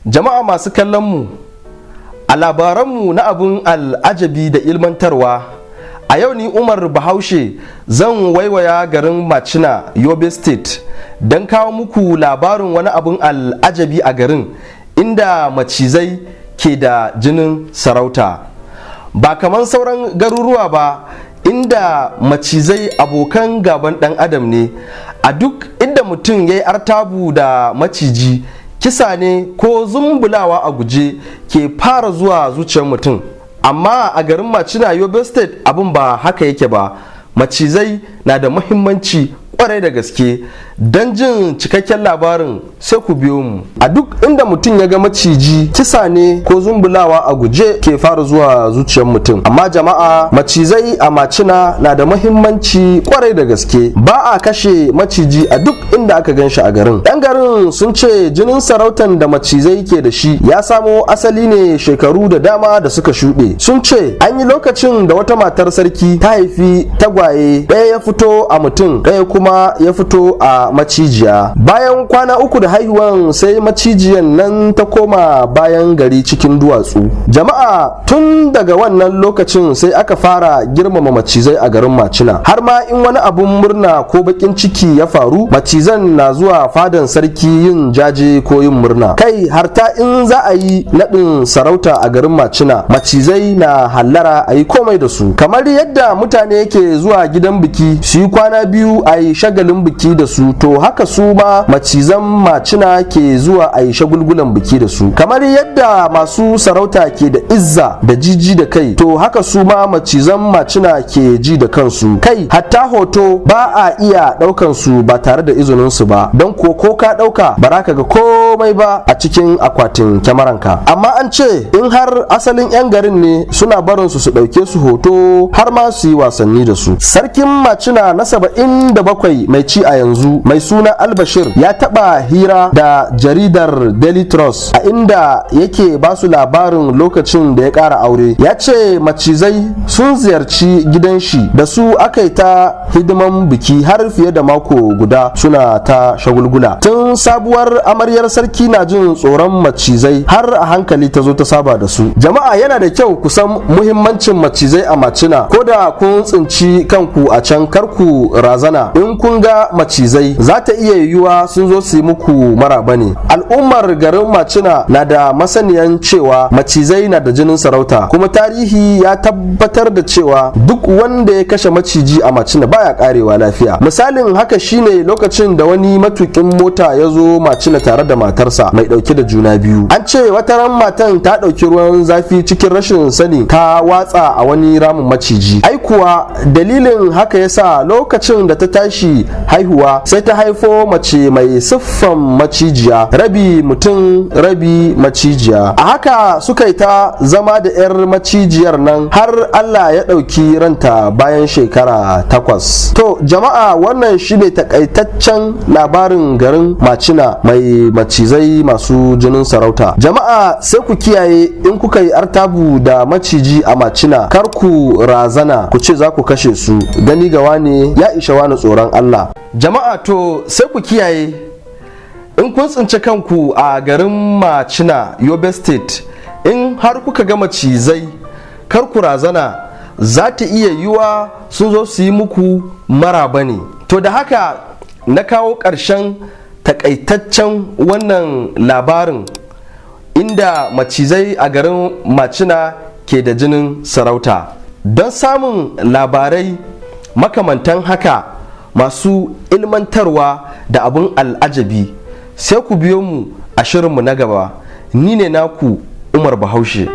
Jama'a masu kallon mu, a labaranmu na abun al'ajabi da ilmantarwa, a yau ni Umar Bahaushe zan waiwaya garin Macina, Yobe State don kawo muku labarin wani abun al'ajabi a garin inda macizai ke da jinin sarauta. Ba kamar sauran garuruwa ba inda macizai abokan gaban ɗan adam ne, a duk inda mutum ya yi artabu da maciji kisa ne ko zumbulawa a guje ke fara zuwa zuciyar mutum. Amma a garin Macina, Yobe State abin ba haka yake ba. Macizai na da muhimmanci kwarai da gaske. Don jin cikakken labarin sai ku biyo mu. A duk inda mutum ya ga maciji kisa ne ko zumbulawa a guje ke fara zuwa zuciyar mutum. Amma jama'a, macizai a Macina na da muhimmanci kwarai da gaske. Ba a kashe maciji a duk inda aka gan shi a garin. Yan garin sun ce jinin sarautan da macizai ke da shi ya samo asali ne shekaru da dama da suka shuɗe. Sun ce an yi lokacin da wata matar sarki ta haifi tagwaye, ɗaya ya fito a mutum, ɗaya kuma ya fito a macijiya. Bayan kwana uku da haihuwan sai macijiyan nan ta koma bayan gari cikin duwatsu. Jama'a, tun daga wannan lokacin sai aka fara girmama macizai a garin Macina. Har ma in wani abun murna ko bakin ciki ya faru, macizan na zuwa fadan sarki yin jaje ko yin murna. Kai har ta in za a yi naɗin sarauta a garin Macina, macizai na hallara a yi komai da su. Kamar yadda mutane ke zuwa gidan biki su yi kwana biyu a yi shagalin biki da su, to haka su ma macizan Macina ke zuwa a yi shagulgulan biki da su. Kamar yadda masu sarauta ke da izza da jiji da kai, to haka su ma macizan Macina ke ji da kansu. Kai hatta hoto ba a iya daukan su ba tare da izinin su ba, don ko ka dauka ba za ka ga komai ba a cikin akwatin kyamaranka. Amma an ce in har asalin yan garin ne suna barin su dauke su hoto har ma su yi wasanni da su. Sarkin Macina na 77 mai ci a yanzu, mai suna Albashir, ya taba hira da jaridar Daily Trust a inda yake ba su labarin lokacin da ya kara aure. Ya ce macizai sun ziyarci gidan shi, da su aka yi ta hidiman biki har fiye da mako guda suna ta shagulgula. Tun sabuwar amaryar sarki na jin tsoron macizai har a hankali ta zo ta saba da su. Jama'a, yana da kyau ku san muhimmancin macizai a Macina. Ko da kun tsinci kanku a can, kar ku razana. In kun ga macizai, za ta iya yiwuwa sun zo su yi muku maraba ne. Al'ummar garin Macina na da masaniyan cewa macizai na da jinin sarauta, kuma tarihi ya tabbatar da cewa duk wanda ya kashe maciji a Macina baya karewa lafiya. Misalin haka shine lokacin da wani matukin mota ya zo Macina tare da matarsa mai dauke da juna biyu. An ce wata ran matan ta dauki ruwan zafi cikin rashin sani ta watsa a wani ramin maciji. Ai kuwa dalilin haka yasa lokacin da ta tashi haihuwa sai ta haifo mace mai siffan macijiya, rabi mutum rabi macijiya. A haka suka yi ta zama da 'yar macijiyar nan har Allah ya ɗauki ranta bayan shekara 8. To jama'a, wannan shine takaitaccen labarin garin Macina mai macizai masu jinin sarauta. Jama'a, sai ku kiyaye, in kuka yi artabu da maciji a Macina, kar ku razana ku ce za ku kashe su. Gani ga wane ya isha wani tsoron Allah. Jama'a, to sai ku kiyaye, in kun tsinci kanku a garin Macina, Yobe State, in har kuka ga macizai, kar ku razana, za ta iya yiwa sun zo su yi muku maraba ne. To da haka na kawo ƙarshen takaitaccen wannan labarin inda macizai a garin Macina ke da jinin sarauta. Don samun labarai makamantan haka masu ilmantarwa da abin al'ajabi, sai ku biyo mu a shirinmu na gaba. Ni ne naku Umar Bahaushe.